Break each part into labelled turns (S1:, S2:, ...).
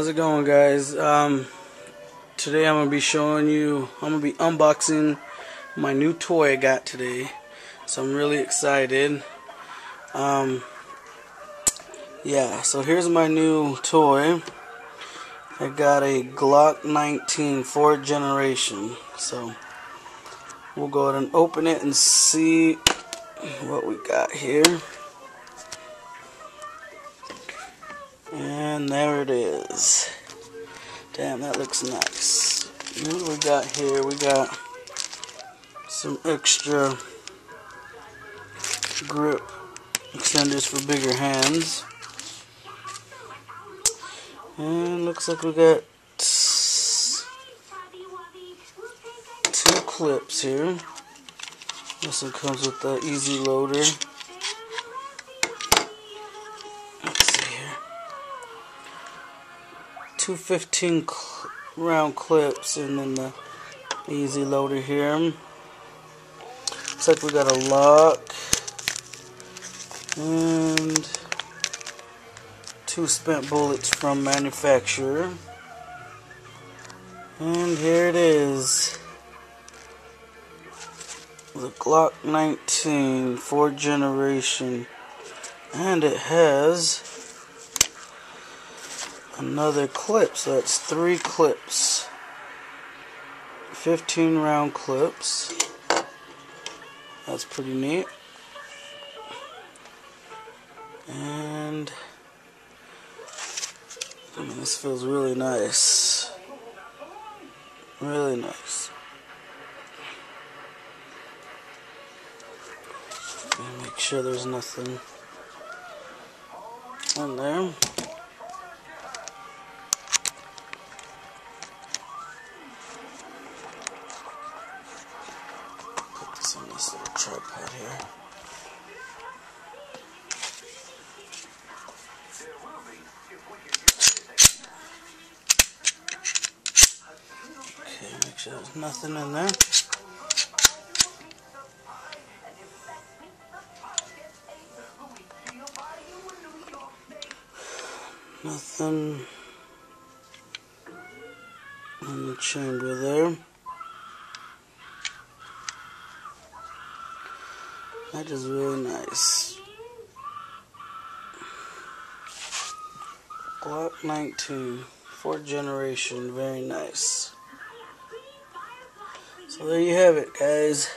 S1: How's it going, guys? Today I'm gonna be unboxing my new toy I got today. So I'm really excited. Yeah, so here's my new toy. I got a Glock 19 4th generation. So we'll go ahead and open it and see what we got here. And there it is. Damn, that looks nice. What do we got here? We got some extra grip extenders for bigger hands. And looks like we got two clips here. This one comes with the easy loader. Let's see here. Two 15 round clips and then the easy loader here. Looks like we got a lock and two spent bullets from manufacturer. And here it is. The Glock 19 4th generation. And it has another clip, so that's 3 clips. 15 round clips. That's pretty neat. And this feels really nice. Really nice. Make sure there's nothing in there. Put this on this little tripod here. Okay, make sure there's nothing in there. Nothing in the chamber there. That is really nice. Glock 19, 4th generation, very nice. So there you have it, guys.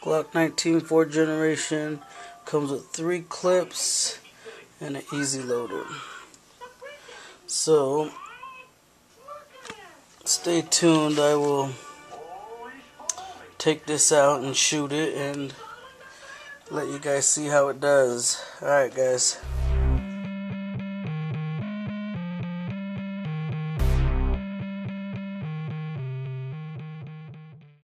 S1: Glock 19, 4th generation, comes with 3 clips and an easy loader. So stay tuned. I will take this out and shoot it and let you guys see how it does. Alright, guys.